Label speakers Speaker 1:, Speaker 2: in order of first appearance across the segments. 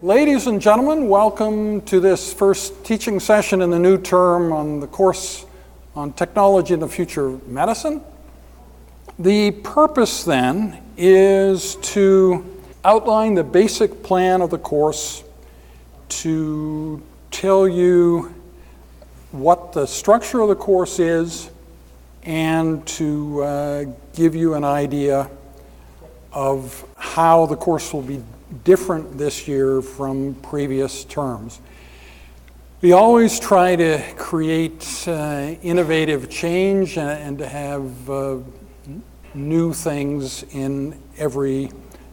Speaker 1: Ladies and gentlemen, welcome to this first teaching session in the new term on the course on Technology in the Future of Medicine. The purpose then is to outline the basic plan of the course, to tell you what the structure of the course is, and to give you an idea of how the course will be different this year from previous terms. We always try to create innovative change and to have new things in every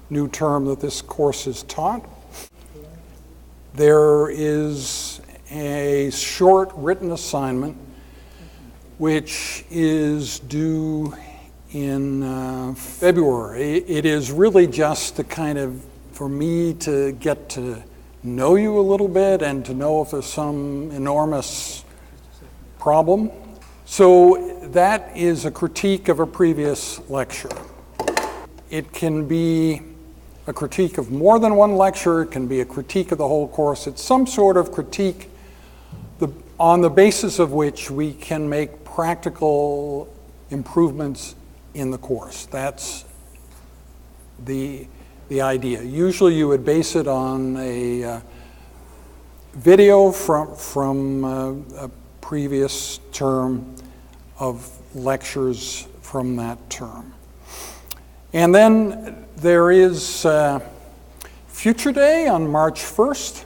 Speaker 1: new term that this course is taught. There is a short written assignment which is due in February. It is really just to kind of for me to get to know you a little bit and to know if there's some enormous problem. So that is a critique of a previous lecture. It can be a critique of more than one lecture. It can be a critique of the whole course. It's some sort of critique on the basis of which we can make practical improvements in the course. That's the idea. Usually you would base it on a video from a previous term of lectures from that term. And then there is Future Day on March 1st.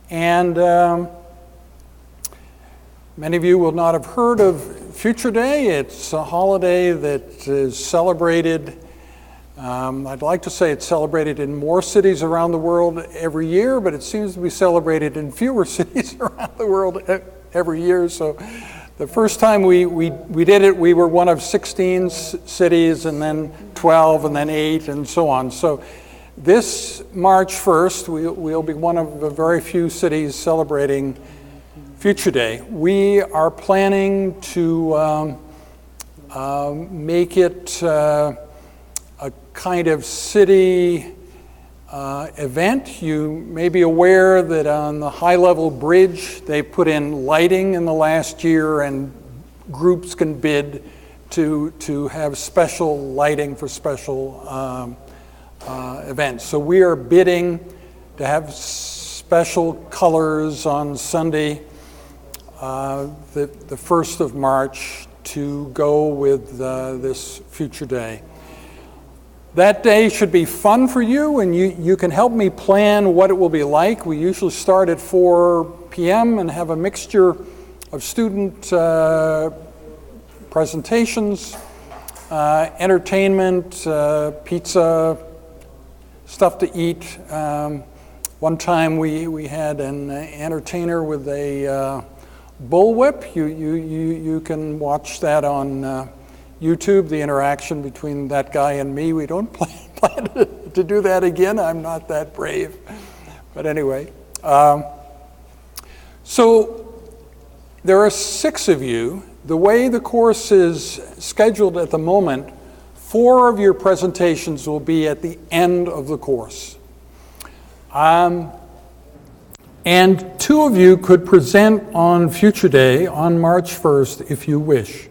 Speaker 1: And many of you will not have heard of Future Day. It's a holiday that is celebrated. I'd like to say it's celebrated in more cities around the world every year, but it seems to be celebrated in fewer cities around the world every year. So the first time we did it, we were one of 16 cities, and then 12, and then 8, and so on. So this March 1st, we'll be one of the very few cities celebrating Future Day. We are planning to make it a kind of city event. You may be aware that on the high-level bridge, they put in lighting in the last year, and groups can bid to have special lighting for special events. So we are bidding to have special colors on Sunday, the 1st of March, to go with this Future Day. That day should be fun for you, and you can help me plan what it will be like. We usually start at 4 p.m. and have a mixture of student presentations, entertainment, pizza, stuff to eat. One time we had an entertainer with a bullwhip. You can watch that on YouTube, the interaction between that guy and me. We don't plan to do that again. I'm not that brave. But anyway. So there are 6 of you. The way the course is scheduled at the moment, 4 of your presentations will be at the end of the course. And 2 of you could present on Future Day on March 1st if you wish.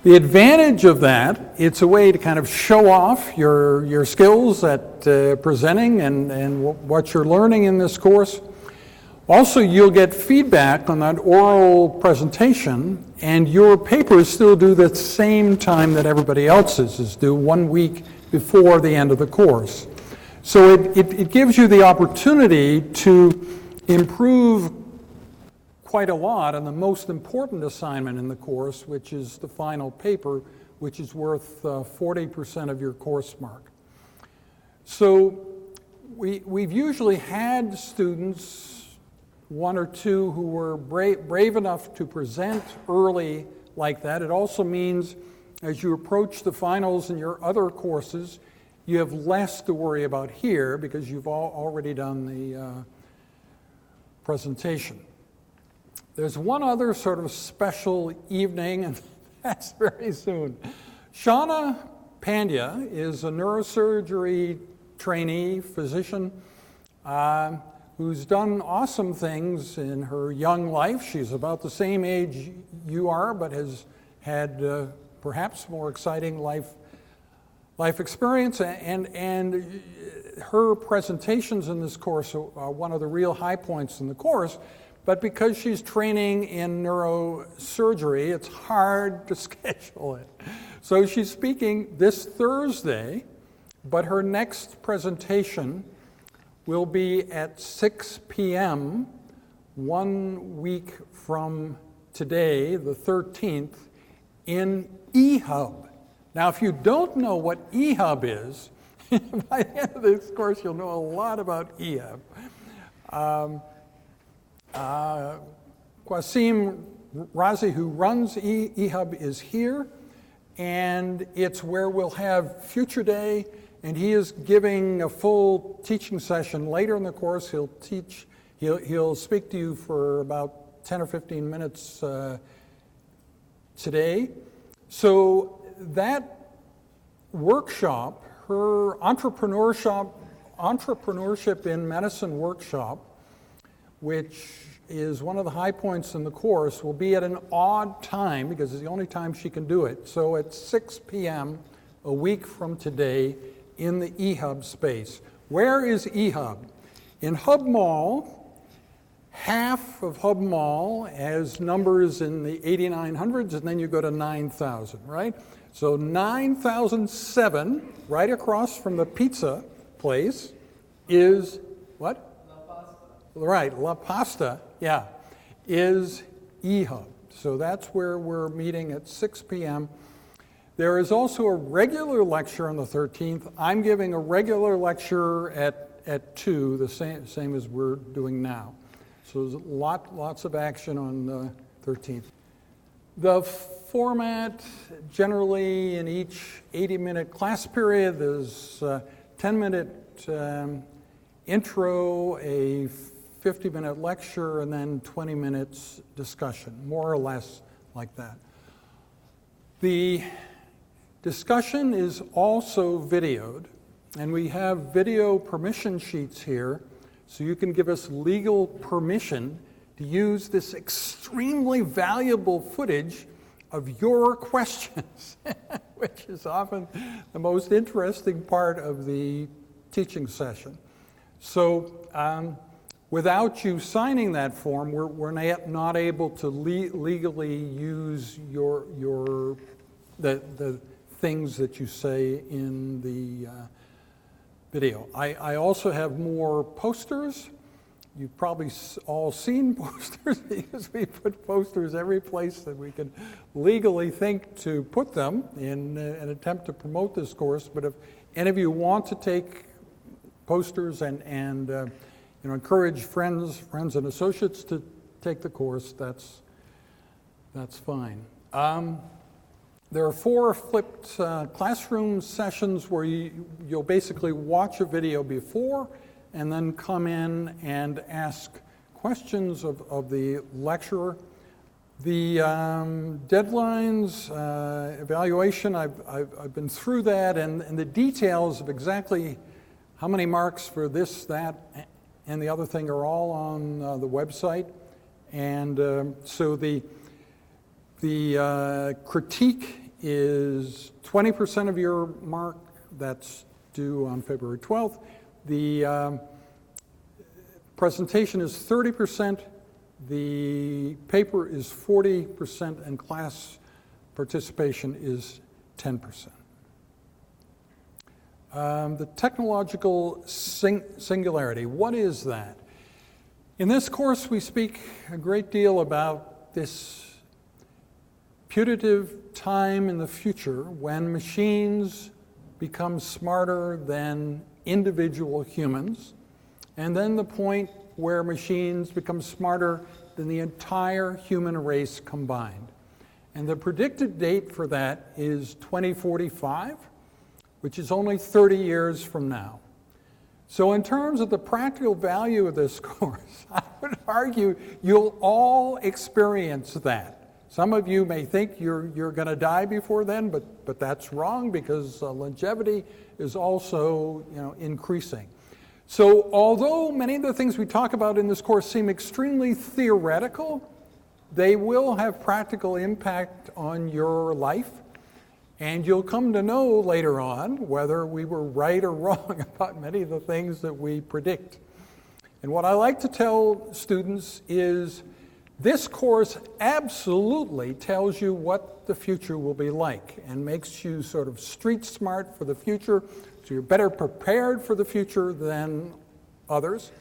Speaker 1: The advantage of that, it's a way to kind of show off your skills at presenting and what you're learning in this course. Also, you'll get feedback on that oral presentation, and your paper is still due the same time that everybody else's is due, 1 week before the end of the course. So it gives you the opportunity to improve quite a lot on the most important assignment in the course, which is the final paper, which is worth 40% of your course mark. So we've usually had students, 1 or 2, who were brave enough to present early like that. It also means as you approach the finals in your other courses, you have less to worry about here because you've already done the presentation. There's one other sort of special evening, and that's very soon. Shauna Pandya is a neurosurgery trainee physician who's done awesome things in her young life. She's about the same age you are, but has had perhaps more exciting life experience, and her presentations in this course are one of the real high points in the course. But because she's training in neurosurgery, it's hard to schedule it. So she's speaking this Thursday, but her next presentation will be at 6 p.m. 1 week from today, the 13th, in eHub. Now, if you don't know what eHub is, by the end of this course, you'll know a lot about eHub. Qasim Razi, who runs eHub, is here, and it's where we'll have Future Day, and he is giving a full teaching session later in the course. He'll speak to you for about 10 or 15 minutes today. So that workshop, her entrepreneurship in medicine workshop, which is one of the high points in the course, will be at an odd time because it's the only time she can do it. So at 6 p.m. a week from today in the eHub space. Where is eHub? In Hub Mall, half of Hub Mall has numbers in the 8900s, and then you go to 9,000, right? So 9007, right across from the pizza place, is what? Right, La Pasta, yeah, is eHub. So that's where we're meeting at 6 p.m. There is also a regular lecture on the 13th. I'm giving a regular lecture at 2, the same as we're doing now. So there's lots of action on the 13th. The format, generally in each 80-minute class period, there's a 10-minute intro, a 50-minute lecture, and then 20 minutes discussion, more or less like that. The discussion is also videoed, and we have video permission sheets here, so you can give us legal permission to use this extremely valuable footage of your questions, which is often the most interesting part of the teaching session. So without you signing that form, we're not able to legally use the things that you say in the video. I also have more posters. You've probably all seen posters because we put posters every place that we can legally think to put them in an attempt to promote this course. But if any of you want to take posters and encourage friends and associates to take the course, that's fine. There are 4 flipped classroom sessions where you'll basically watch a video before and then come in and ask questions of the lecturer. The deadlines, evaluation, I've been through that, and the details of exactly how many marks for this, that, and the other thing are all on the website. And so the critique is 20% of your mark. That's due on February 12th. The presentation is 30%. The paper is 40%, and class participation is 10%. The technological singularity, what is that? In this course, we speak a great deal about this putative time in the future when machines become smarter than individual humans, and then the point where machines become smarter than the entire human race combined. And the predicted date for that is 2045, which is only 30 years from now. So in terms of the practical value of this course, I would argue you'll all experience that. Some of you may think you're going to die before then, but that's wrong because longevity is also increasing. So although many of the things we talk about in this course seem extremely theoretical, they will have practical impact on your life, and you'll come to know later on whether we were right or wrong about many of the things that we predict. And what I like to tell students is this course absolutely tells you what the future will be like and makes you sort of street smart for the future, so you're better prepared for the future than others.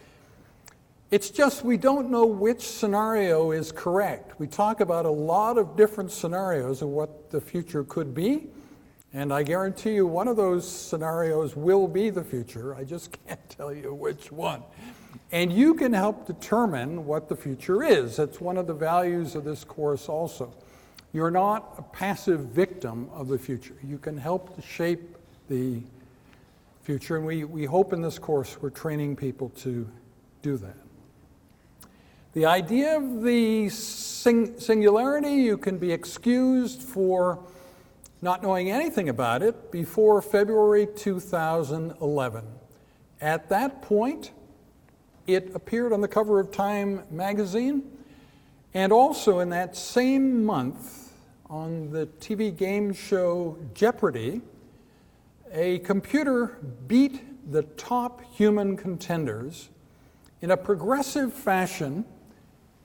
Speaker 1: It's just we don't know which scenario is correct. We talk about a lot of different scenarios of what the future could be, and I guarantee you one of those scenarios will be the future. I just can't tell you which one. And you can help determine what the future is. That's one of the values of this course also. You're not a passive victim of the future. You can help to shape the future, and we hope in this course we're training people to do that. The idea of the singularity, you can be excused for not knowing anything about it before February 2011. At that point, it appeared on the cover of Time magazine, and also in that same month on the TV game show Jeopardy, a computer beat the top human contenders in a progressive fashion,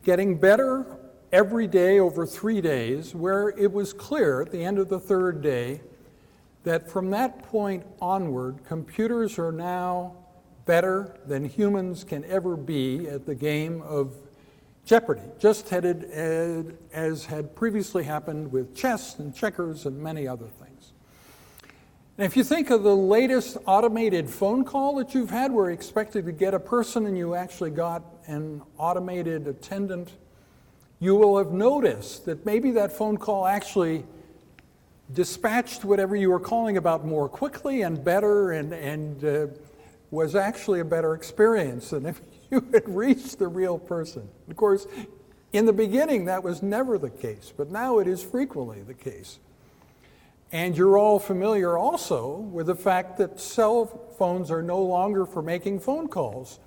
Speaker 1: getting better every day over 3 days, where it was clear at the end of the third day that from that point onward, computers are now better than humans can ever be at the game of Jeopardy, just headed as had previously happened with chess and checkers and many other things. And if you think of the latest automated phone call that you've had where you expected to get a person and you actually got an automated attendant, you will have noticed that maybe that phone call actually dispatched whatever you were calling about more quickly and better and was actually a better experience than if you had reached the real person. Of course, in the beginning that was never the case, but now it is frequently the case. And you're all familiar also with the fact that cell phones are no longer for making phone calls.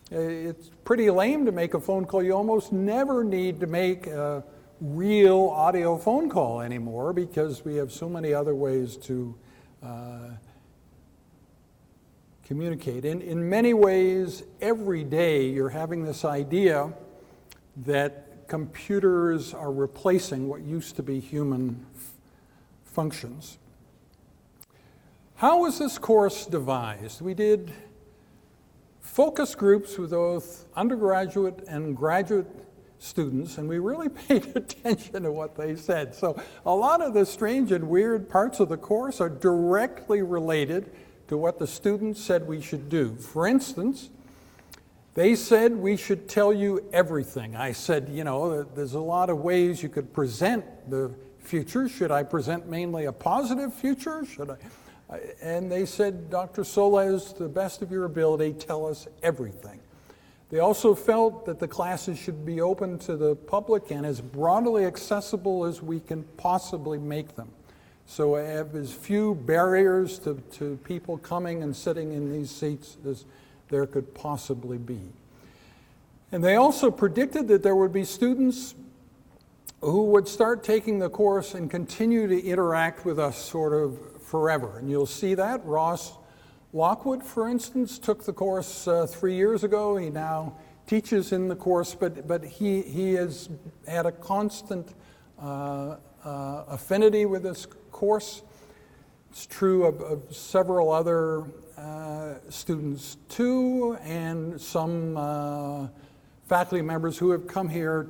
Speaker 1: It's pretty lame to make a phone call. You almost never need to make a real audio phone call anymore because we have so many other ways to communicate. In many ways, every day you're having this idea that computers are replacing what used to be human functions. How was this course devised? We did focus groups with both undergraduate and graduate students, and we really paid attention to what they said. So a lot of the strange and weird parts of the course are directly related to what the students said we should do. For instance, they said we should tell you everything. I said, there's a lot of ways you could present the future. Should I present mainly a positive future? And they said, Dr. Solez, to the best of your ability, tell us everything. They also felt that the classes should be open to the public and as broadly accessible as we can possibly make them. So have as few barriers to people coming and sitting in these seats as there could possibly be. And they also predicted that there would be students who would start taking the course and continue to interact with us sort of forever. And you'll see that. Ross Lockwood, for instance, took the course 3 years ago. He now teaches in the course, but he has had a constant affinity with this course. It's true of several other students too, and some faculty members who have come here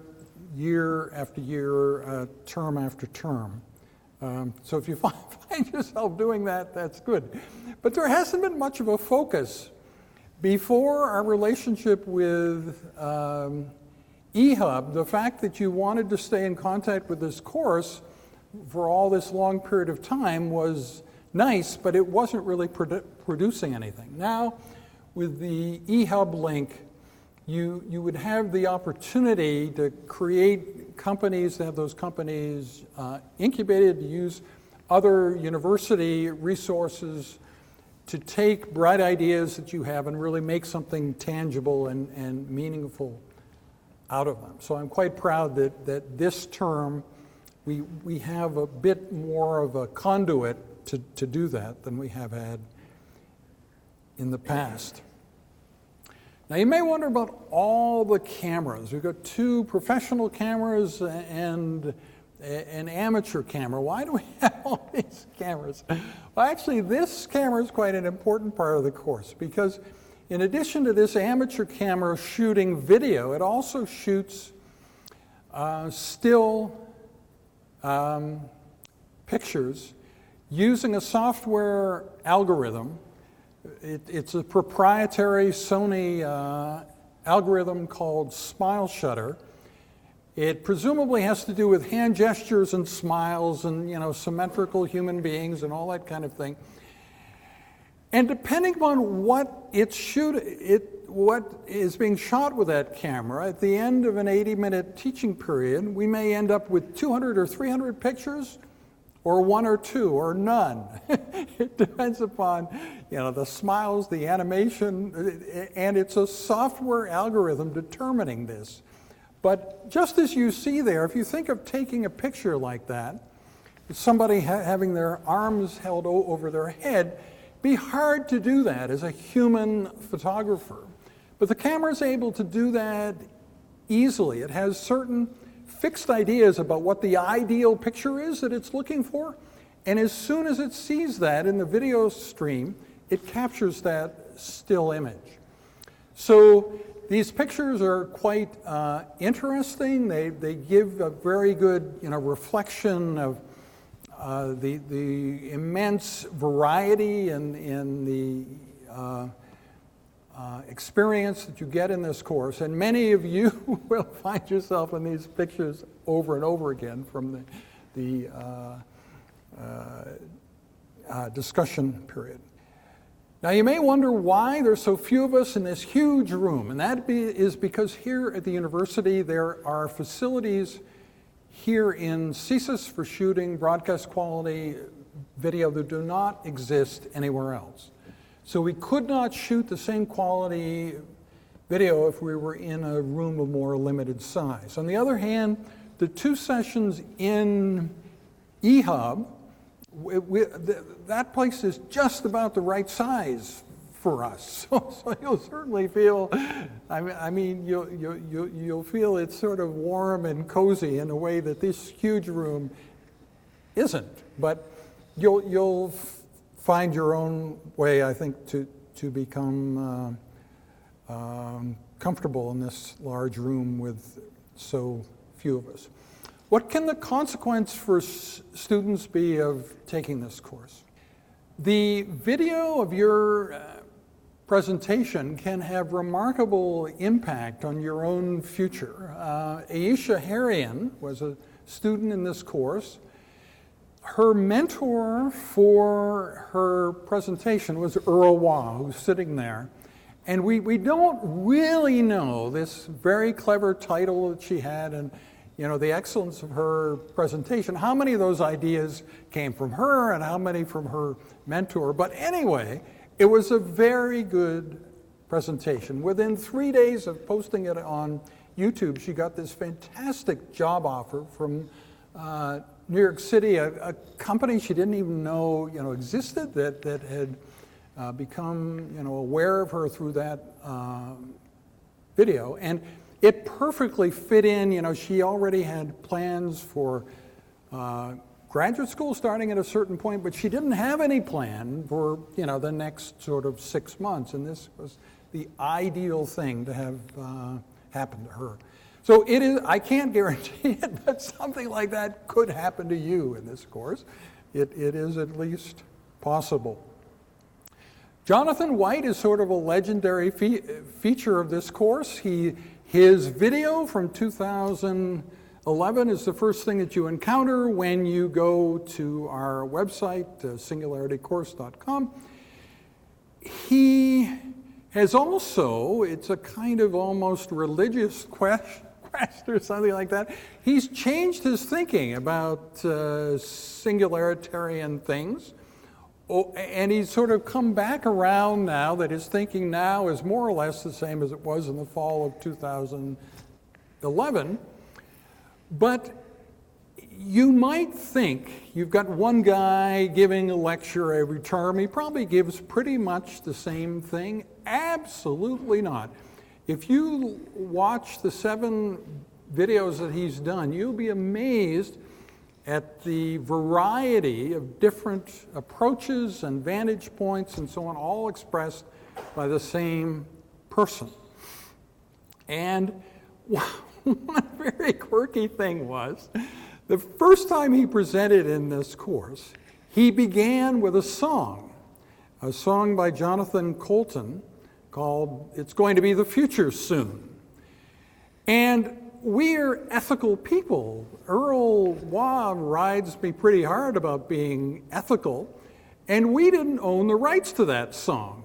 Speaker 1: year after year, term after term. So if you find yourself doing that, that's good. But there hasn't been much of a focus. Before our relationship with eHub, the fact that you wanted to stay in contact with this course for all this long period of time was nice, but it wasn't really producing anything. Now, with the eHub link, you would have the opportunity to create companies, to have those companies incubated, to use other university resources to take bright ideas that you have and really make something tangible and meaningful out of them. So I'm quite proud that this term we have a bit more of a conduit to do that than we have had in the past. Now you may wonder about all the cameras. We've got 2 professional cameras and an amateur camera. Why do we have all these cameras? Well, actually, this camera is quite an important part of the course because in addition to this amateur camera shooting video, it also shoots still pictures using a software algorithm. It's a proprietary Sony algorithm called Smile Shutter. It presumably has to do with hand gestures and smiles and symmetrical human beings and all that kind of thing. And depending on what is being shot with that camera, at the end of an 80-minute teaching period, we may end up with 200 or 300 pictures, or 1 or 2, or none. It depends upon the smiles, the animation, and it's a software algorithm determining this. But just as you see there, if you think of taking a picture like that, somebody having their arms held over their head, it'd be hard to do that as a human photographer. But the camera is able to do that easily. It has certain fixed ideas about what the ideal picture is that it's looking for, and as soon as it sees that in the video stream, it captures that still image. So these pictures are quite interesting. They give a very good reflection of the immense variety in the experience that you get in this course, and many of you will find yourself in these pictures over and over again from the discussion period. Now you may wonder why there's so few of us in this huge room, and that is because here at the university there are facilities here in CSIS for shooting broadcast quality video that do not exist anywhere else. So we could not shoot the same quality video if we were in a room of more limited size. On the other hand, the 2 sessions in eHub, that place is just about the right size for us. So you'll certainly feel, you'll feel it's sort of warm and cozy in a way that this huge room isn't. But you'll find your own way, I think, to become comfortable in this large room with so few of us. What can the consequence for students be of taking this course? The video of your presentation can have remarkable impact on your own future. Aisha Harian was a student in this course. Her mentor for her presentation was Earl Waugh, who's sitting there. And we don't really know this very clever title that she had and the excellence of her presentation, how many of those ideas came from her and how many from her mentor. But anyway, it was a very good presentation. Within 3 days of posting it on YouTube, she got this fantastic job offer from New York City, a company she didn't even know existed that had become aware of her through that video, and it perfectly fit in. She already had plans for graduate school starting at a certain point, but she didn't have any plan for the next sort of 6 months, and this was the ideal thing to have happen to her. So it is, I can't guarantee it, but something like that could happen to you in this course. It is at least possible. Jonathan White is sort of a legendary feature of this course. His video from 2011 is the first thing that you encounter when you go to our website, singularitycourse.com. He has also, it's a kind of almost religious quest or something like that. He's changed his thinking about singularitarian things and he's sort of come back around now that his thinking now is more or less the same as it was in the fall of 2011. But you might think you've got one guy giving a lecture every term. He probably gives pretty much the same thing. Absolutely not. If you watch the 7 videos that he's done, you'll be amazed at the variety of different approaches and vantage points and so on, all expressed by the same person. And one very quirky thing was, the first time he presented in this course, he began with a song by Jonathan Colton called "It's Going to Be the Future Soon." And we're ethical people. Earl Waugh rides me pretty hard about being ethical, and we didn't own the rights to that song.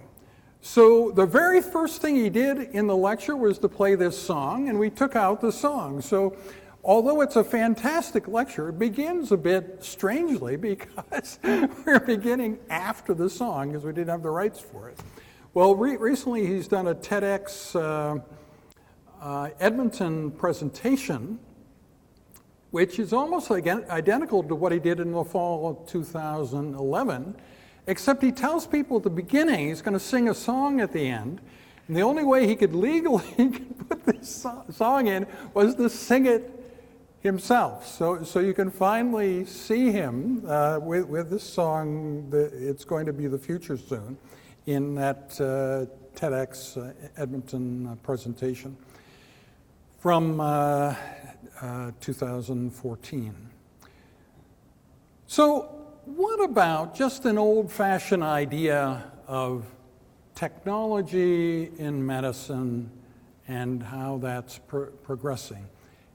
Speaker 1: So the very first thing he did in the lecture was to play this song, and we took out the song. So although it's a fantastic lecture, it begins a bit strangely because we're beginning after the song because we didn't have the rights for it. Well, recently he's done a TEDx Edmonton presentation, which is almost identical to what he did in the fall of 2011, except he tells people at the beginning he's going to sing a song at the end, and the only way he could legally put this song in was to sing it himself. So you can finally see him with this song, "It's Going to Be the Future Soon," in that TEDx Edmonton presentation from 2014. So what about just an old-fashioned idea of technology in medicine and how that's progressing?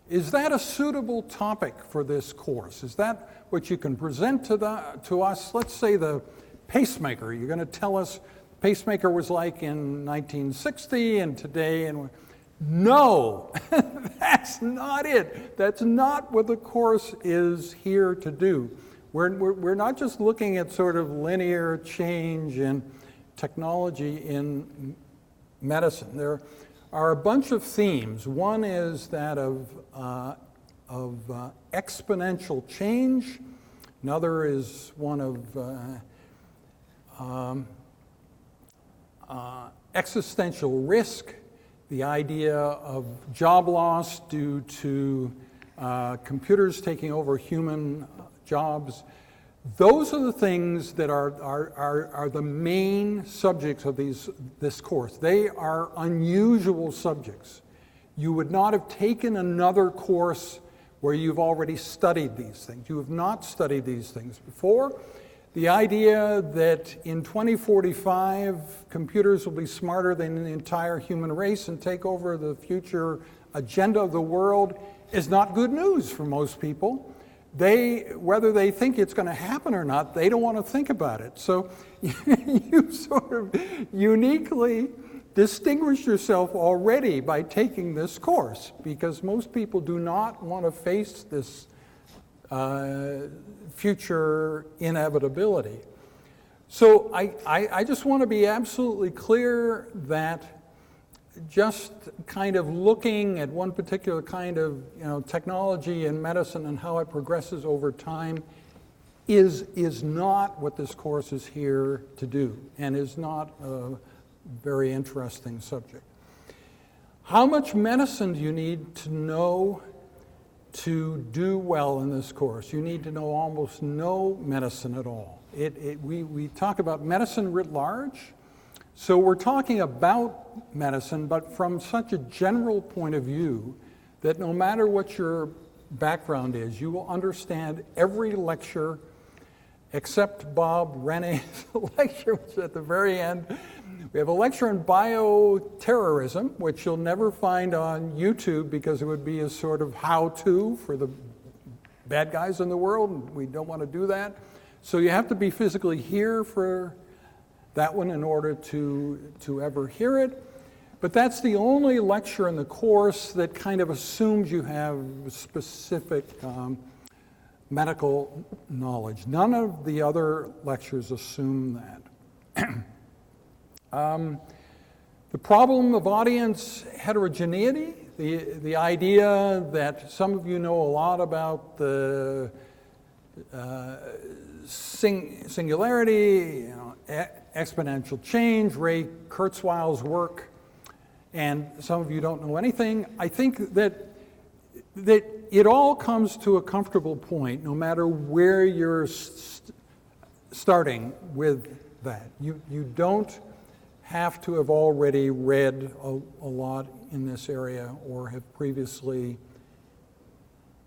Speaker 1: Is that a suitable topic for this course? Is that what you can present to us? Let's say the pacemaker. You're going to tell us the pacemaker was like in 1960 and today, and no, that's not it. That's not what the course is here to do. We're not just looking at sort of linear change in technology in medicine. There are a bunch of themes. One is that of exponential change. Another is one of existential risk, the idea of job loss due to computers taking over human jobs. Those are the things that are the main subjects of this course. They are unusual subjects. You would not have taken another course where you've already studied these things. You have not studied these things before. The idea that in 2045 computers will be smarter than the entire human race and take over the future agenda of the world is not good news for most people. Whether they think it's going to happen or not, they don't want to think about it. So you sort of uniquely distinguish yourself already by taking this course, because most people do not want to face this future inevitability. So I just want to be absolutely clear that just kind of looking at one particular kind of technology in medicine and how it progresses over time is not what this course is here to do, and is not a very interesting subject. How much medicine do you need to know to do well in this course? You need to know almost no medicine at all. We talk about medicine writ large. So we're talking about medicine, but from such a general point of view that no matter what your background is, you will understand every lecture except Bob Rene's lecture, which is at the very end. We have a lecture on bioterrorism, which you'll never find on YouTube because it would be a sort of how-to for the bad guys in the world, and we don't want to do that. So you have to be physically here for that one in order to ever hear it. But that's the only lecture in the course that kind of assumes you have specific medical knowledge. None of the other lectures assume that. The problem of audience heterogeneity, the idea that some of you know a lot about the singularity, exponential change, Ray Kurzweil's work, and some of you don't know anything. I think that it all comes to a comfortable point, no matter where you're starting with that. You don't have to have already read a lot in this area or have previously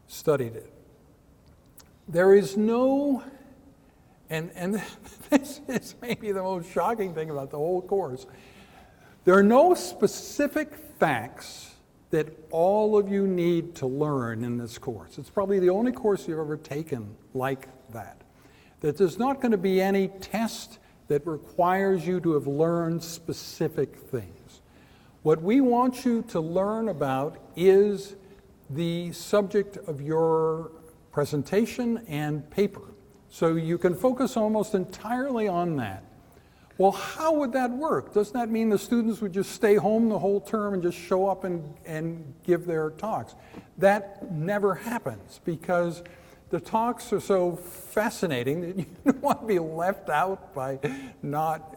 Speaker 1: studied it. There is no, and this is maybe the most shocking thing about the whole course, there are no specific facts that all of you need to learn in this course. It's probably the only course you've ever taken like that. That there's not going to be any test that requires you to have learned specific things. What we want you to learn about is the subject of your presentation and paper. So you can focus almost entirely on that. Well, how would that work? Doesn't that mean the students would just stay home the whole term and just show up and give their talks? That never happens because the talks are so fascinating that you don't want to be left out by not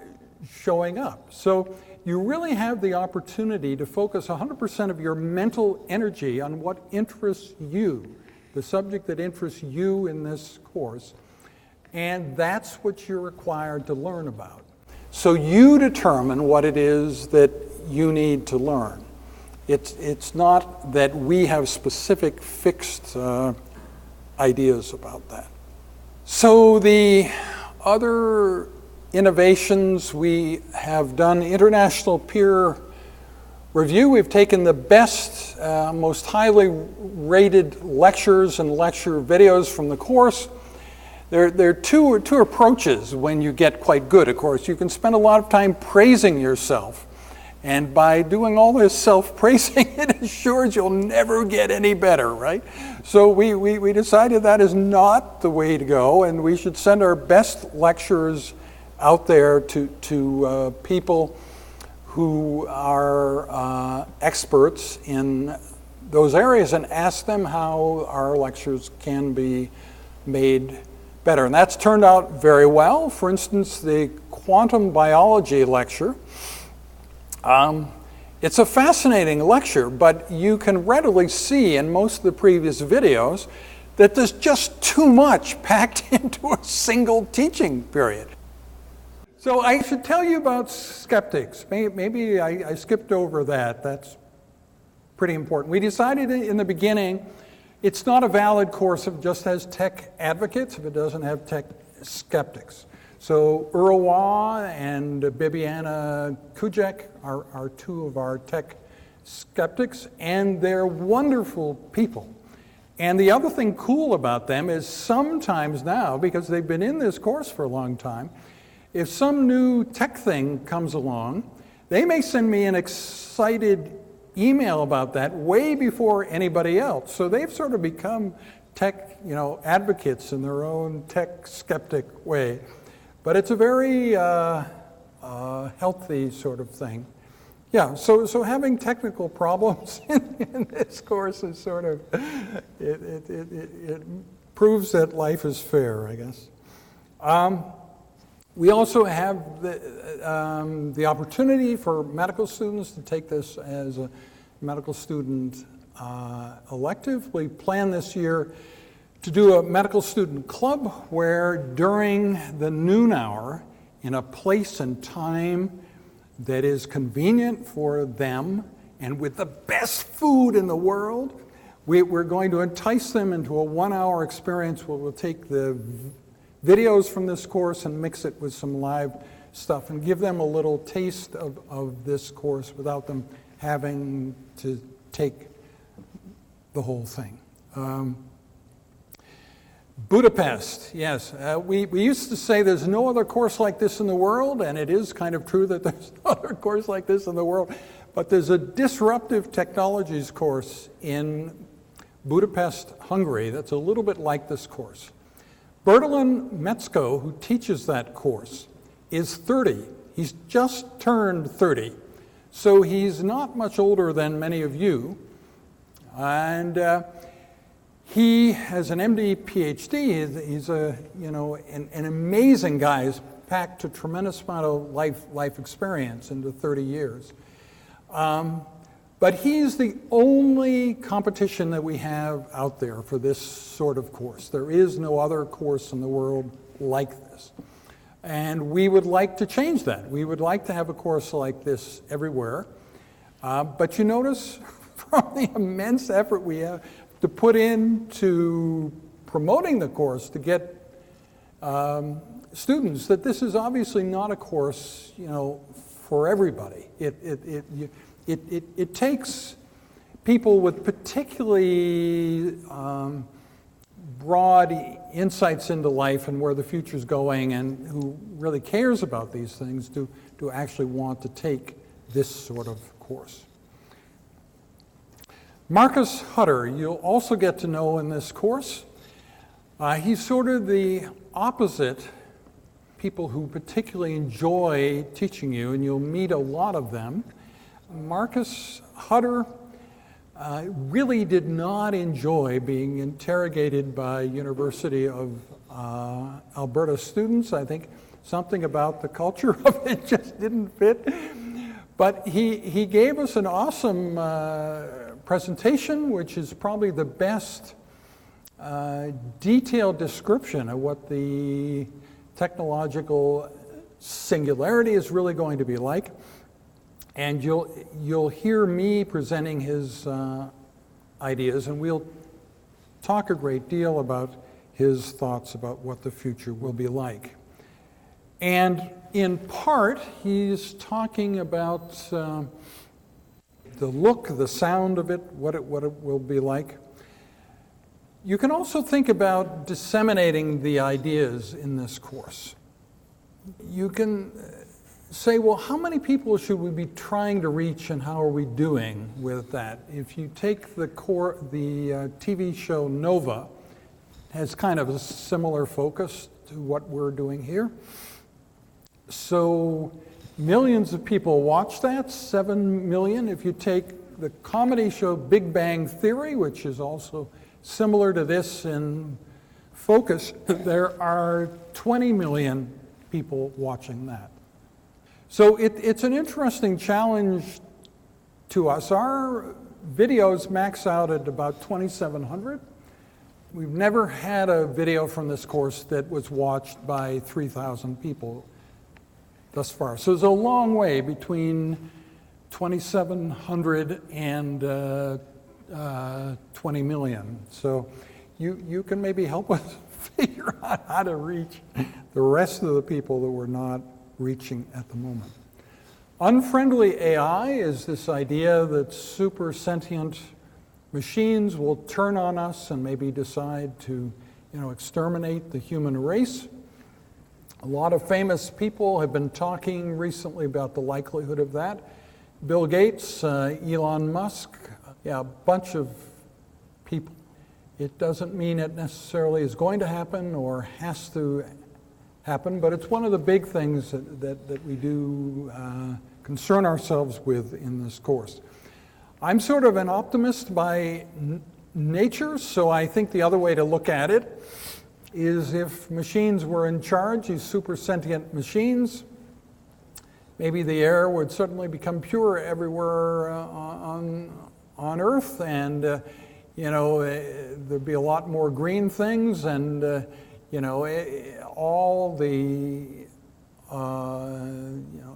Speaker 1: showing up. So you really have the opportunity to focus 100% of your mental energy on what interests you, the subject that interests you in this course, and that's what you're required to learn about. So you determine what it is that you need to learn. It's not that we have specific fixed ideas about that. So the other innovations, we have done international peer review. We've taken the best, most highly rated lectures and lecture videos from the course. There are two approaches when you get quite good, of course. You can spend a lot of time praising yourself. And by doing all this self-praising, it assures you'll never get any better, right? So we decided that is not the way to go, and we should send our best lecturers out there to people who are experts in those areas and ask them how our lectures can be made better. And that's turned out very well. For instance, the quantum biology lecture. It's a fascinating lecture, but you can readily see in most of the previous videos that there's just too much packed into a single teaching period. So I should tell you about skeptics. Maybe I skipped over that. That's pretty important. We decided in the beginning it's not a valid course if it just has tech advocates, if it doesn't have tech skeptics. So Earl Waugh and Bibiana Kujek are two of our tech skeptics, and they're wonderful people. And the other thing cool about them is sometimes now, because they've been in this course for a long time, if some new tech thing comes along, they may send me an excited email about that way before anybody else. So they've sort of become tech, advocates in their own tech skeptic way. But it's a very healthy sort of thing. Yeah, so having technical problems in this course is sort of, it proves that life is fair, I guess. We also have the opportunity for medical students to take this as a medical student elective. We plan this year to do a medical student club where during the noon hour, in a place and time that is convenient for them and with the best food in the world, we're going to entice them into a 1-hour experience where we'll take the videos from this course and mix it with some live stuff and give them a little taste of this course without them having to take the whole thing. Budapest, yes. We used to say there's no other course like this in the world, and it is kind of true that there's no other course like this in the world, but there's a disruptive technologies course in Budapest, Hungary, that's a little bit like this course. Bertalan Metzko, who teaches that course, is 30. He's just turned 30. So he's not much older than many of you. And he has an MD, PhD. He's an amazing guy. He's packed a tremendous amount of life experience into 30 years. But he's the only competition that we have out there for this sort of course. There is no other course in the world like this. And we would like to change that. We would like to have a course like this everywhere. But you notice from the immense effort we have to put into promoting the course to get students that this is obviously not a course, for everybody. It takes people with particularly broad insights into life and where the future's going and who really cares about these things to actually want to take this sort of course. Marcus Hutter, you'll also get to know in this course. He's sort of the opposite people who particularly enjoy teaching you, and you'll meet a lot of them. Marcus Hutter really did not enjoy being interrogated by University of Alberta students. I think something about the culture of it just didn't fit. But he gave us an awesome presentation, which is probably the best detailed description of what the technological singularity is really going to be like. And you'll hear me presenting his ideas, and we'll talk a great deal about his thoughts about what the future will be like. And in part, he's talking about the look, the sound of it, what it will be like. You can also think about disseminating the ideas in this course. You can say, well, how many people should we be trying to reach and how are we doing with that? If you take the TV show Nova, it has kind of a similar focus to what we're doing here. So millions of people watch that, 7 million. If you take the comedy show Big Bang Theory, which is also similar to this in focus, there are 20 million people watching that. So it's an interesting challenge to us. Our videos max out at about 2,700. We've never had a video from this course that was watched by 3,000 people thus far. So there's a long way between 2,700 and 20 million. So you can maybe help us figure out how to reach the rest of the people that we're not reaching at the moment. Unfriendly AI is this idea that super sentient machines will turn on us and maybe decide to, exterminate the human race. A lot of famous people have been talking recently about the likelihood of that. Bill Gates, Elon Musk, a bunch of people. It doesn't mean it necessarily is going to happen or has to happen, but it's one of the big things that we do concern ourselves with in this course. I'm sort of an optimist by nature, so I think the other way to look at it is if machines were in charge, these super sentient machines, maybe the air would suddenly become pure everywhere on Earth, and there'd be a lot more green things, and all the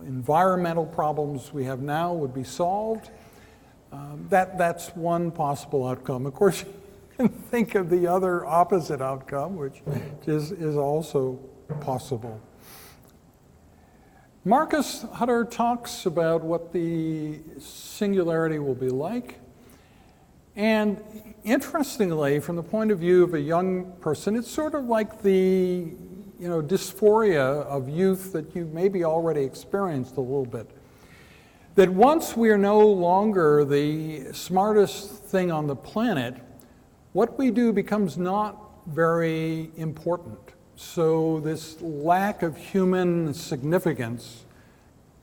Speaker 1: environmental problems we have now would be solved. That's one possible outcome. Of course, you can think of the other opposite outcome, which is also possible. Marcus Hutter talks about what the singularity will be like. And interestingly, from the point of view of a young person, it's sort of like the dysphoria of youth that you maybe already experienced a little bit. That once we are no longer the smartest thing on the planet, what we do becomes not very important. So this lack of human significance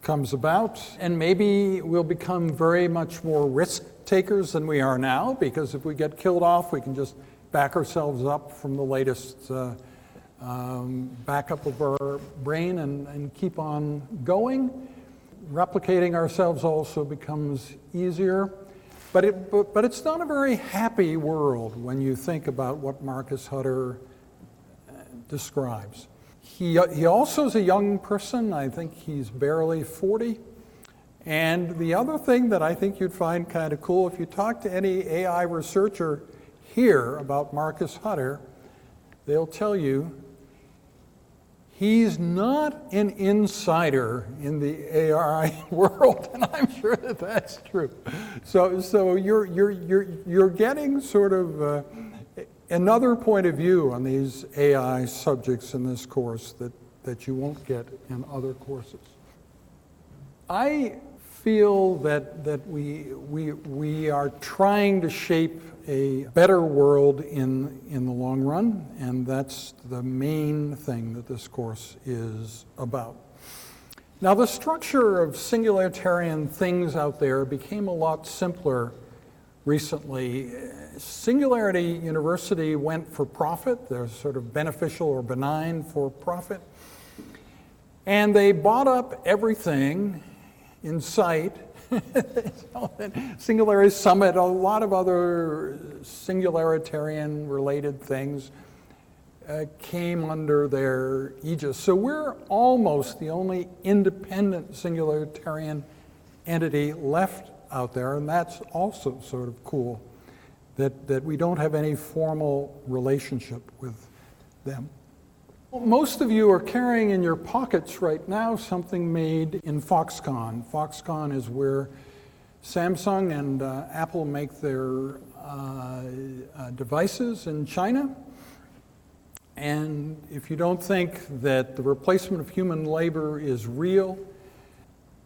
Speaker 1: comes about, and maybe we'll become very much more risk takers than we are now, because if we get killed off, we can just back ourselves up from the latest backup of our brain and keep on going. Replicating ourselves also becomes easier, but it's not a very happy world when you think about what Marcus Hutter describes. He also is a young person. I think he's barely 40. And the other thing that I think you'd find kind of cool, if you talk to any AI researcher here about Marcus Hutter, they'll tell you he's not an insider in the AI world, and I'm sure that that's true. So you're getting sort of another point of view on these AI subjects in this course that you won't get in other courses. I feel that we are trying to shape a better world in the long run, and that's the main thing that this course is about. Now, the structure of singularitarian things out there became a lot simpler recently. Singularity University went for profit. They're sort of beneficial or benign for profit. And they bought up everything in sight. Singularity Summit, a lot of other singularitarian related things came under their aegis. So we're almost the only independent singularitarian entity left out there, and that's also sort of cool, that we don't have any formal relationship with them. Most of you are carrying in your pockets right now something made in Foxconn. Foxconn is where Samsung and Apple make their devices in China. And if you don't think that the replacement of human labor is real,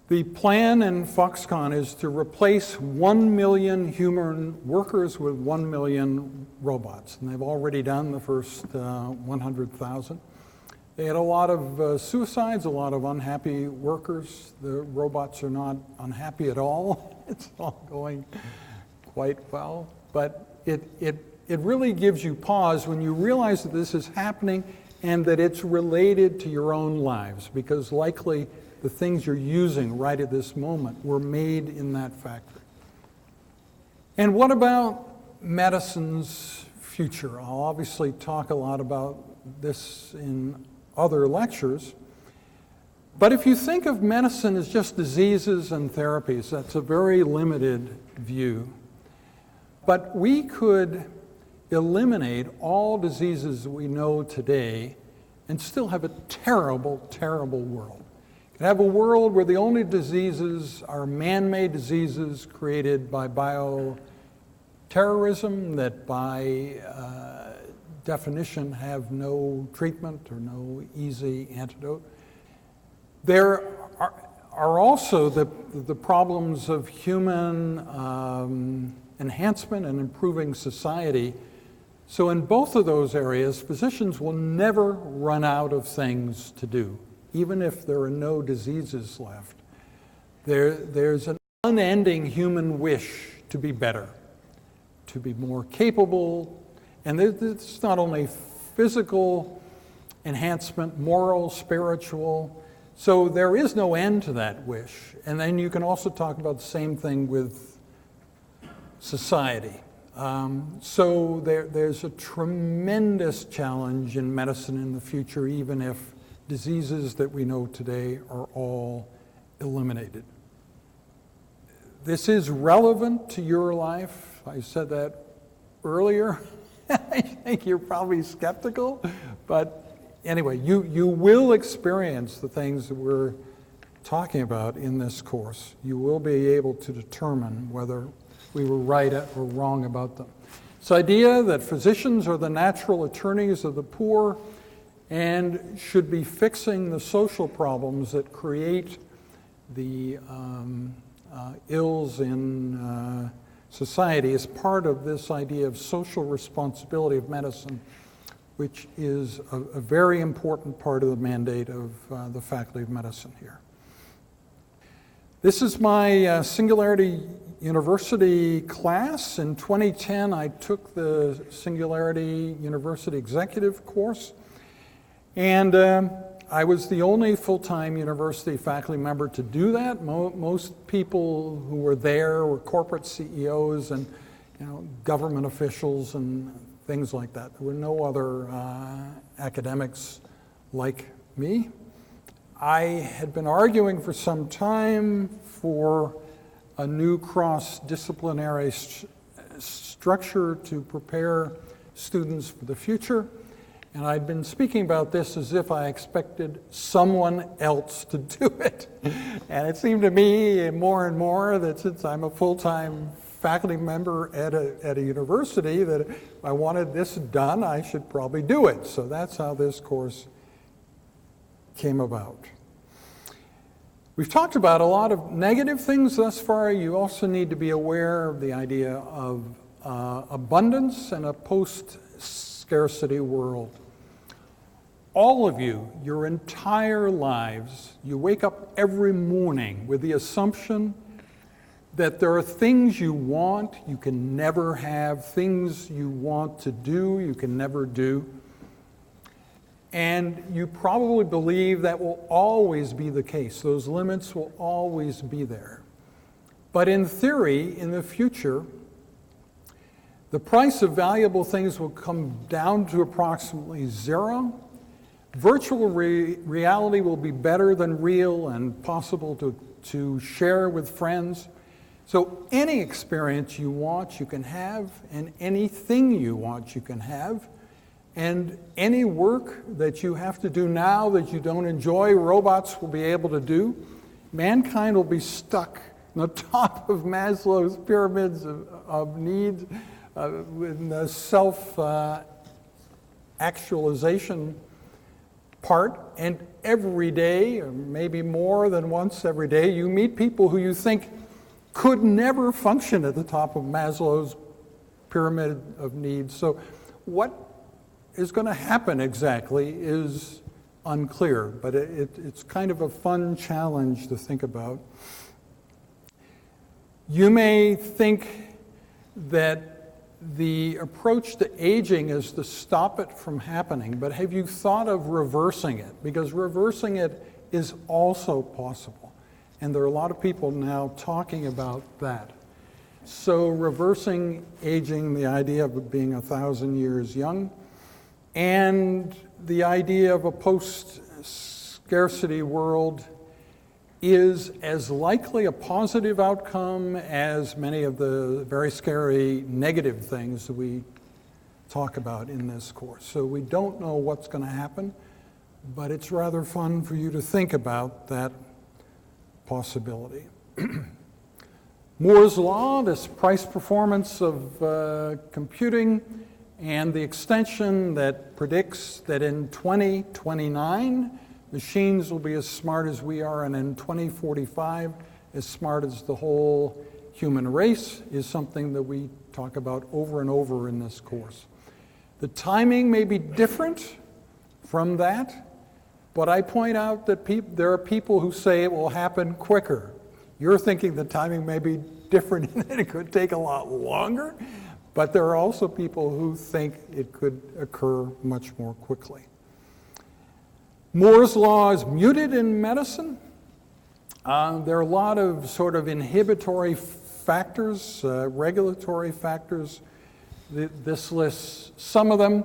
Speaker 1: the plan in Foxconn is to replace 1 million human workers with 1 million robots. And they've already done the first 100,000. They had a lot of suicides, a lot of unhappy workers. The robots are not unhappy at all. It's all going quite well. But it really gives you pause when you realize that this is happening and that it's related to your own lives, because likely the things you're using right at this moment were made in that factory. And what about medicine's future? I'll obviously talk a lot about this in other lectures. But if you think of medicine as just diseases and therapies, that's a very limited view. But we could eliminate all diseases we know today and still have a terrible, terrible world. You could have a world where the only diseases are man-made diseases created by bioterrorism that by definition have no treatment or no easy antidote. There are also the problems of human enhancement and improving society. So in both of those areas, physicians will never run out of things to do, even if there are no diseases left. There's an unending human wish to be better, to be more capable. And it's not only physical enhancement, moral, spiritual. So there is no end to that wish. And then you can also talk about the same thing with society. So there's a tremendous challenge in medicine in the future, even if diseases that we know today are all eliminated. This is relevant to your life. I said that earlier. I think you're probably skeptical, but anyway, you will experience the things that we're talking about in this course. You will be able to determine whether we were right or wrong about them. This idea that physicians are the natural attorneys of the poor and should be fixing the social problems that create the ills in society is part of this idea of social responsibility of medicine, which is a very important part of the mandate of the Faculty of Medicine here. This is my Singularity University class. In 2010, I took the Singularity University Executive Course, and I was the only full-time university faculty member to do that. Most people who were there were corporate CEOs and government officials and things like that. There were no other academics like me. I had been arguing for some time for a new cross-disciplinary structure to prepare students for the future. And I'd been speaking about this as if I expected someone else to do it. And it seemed to me more and more that since I'm a full-time faculty member at a university, that if I wanted this done, I should probably do it. So that's how this course came about. We've talked about a lot of negative things thus far. You also need to be aware of the idea of abundance and a post-scarcity world. All of you, your entire lives, you wake up every morning with the assumption that there are things you want, you can never have, things you want to do, you can never do. And you probably believe that will always be the case. Those limits will always be there. But in theory, in the future, the price of valuable things will come down to approximately zero. Virtual reality will be better than real and possible to share with friends. So any experience you want, you can have, and anything you want, you can have. And any work that you have to do now that you don't enjoy, robots will be able to do. Mankind will be stuck on the top of Maslow's pyramids of needs in the self-actualization part. And every day, or maybe more than once every day, you meet people who you think could never function at the top of Maslow's pyramid of needs. So what is going to happen exactly is unclear, but it's kind of a fun challenge to think about. You may think that the approach to aging is to stop it from happening, but have you thought of reversing it? Because reversing it is also possible. And there are a lot of people now talking about that. So reversing aging, the idea of being 1,000 years young, and the idea of a post-scarcity world is as likely a positive outcome as many of the very scary negative things that we talk about in this course. So we don't know what's going to happen, but it's rather fun for you to think about that possibility. Moore's law, this price performance of computing, and the extension that predicts that in 2029, machines will be as smart as we are, and in 2045, as smart as the whole human race, is something that we talk about over and over in this course. The timing may be different from that, but I point out that there are people who say it will happen quicker. You're thinking the timing may be different and that it could take a lot longer, but there are also people who think it could occur much more quickly. Moore's law is muted in medicine. There are a lot of sort of inhibitory factors, regulatory factors. This lists some of them.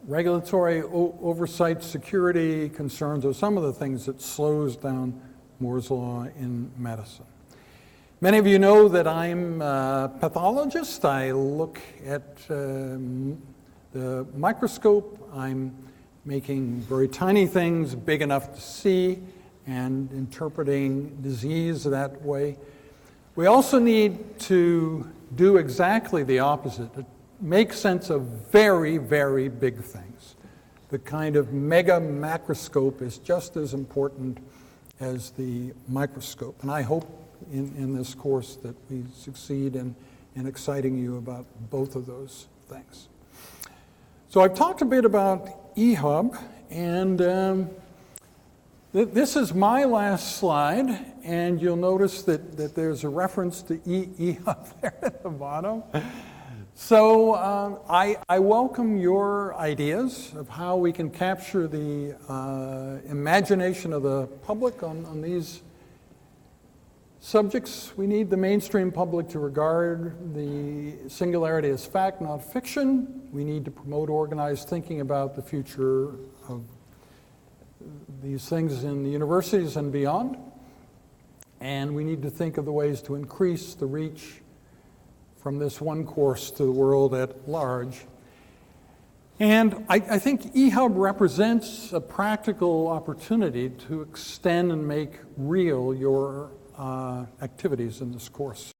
Speaker 1: Regulatory oversight, security concerns are some of the things that slows down Moore's law in medicine. Many of you know that I'm a pathologist. I look at the microscope. I'm making very tiny things big enough to see and interpreting disease that way. We also need to do exactly the opposite, to make sense of very, very big things. The kind of megamacroscope is just as important as the microscope. And I hope in this course that we succeed in exciting you about both of those things. So I've talked a bit about eHub, and this is my last slide, and you'll notice that there's a reference to eHub there at the bottom. So I welcome your ideas of how we can capture the imagination of the public on these subjects. We need the mainstream public to regard the singularity as fact, not fiction. We need to promote organized thinking about the future of these things in the universities and beyond. And we need to think of the ways to increase the reach from this one course to the world at large. And I think eHub represents a practical opportunity to extend and make real your activities in this course.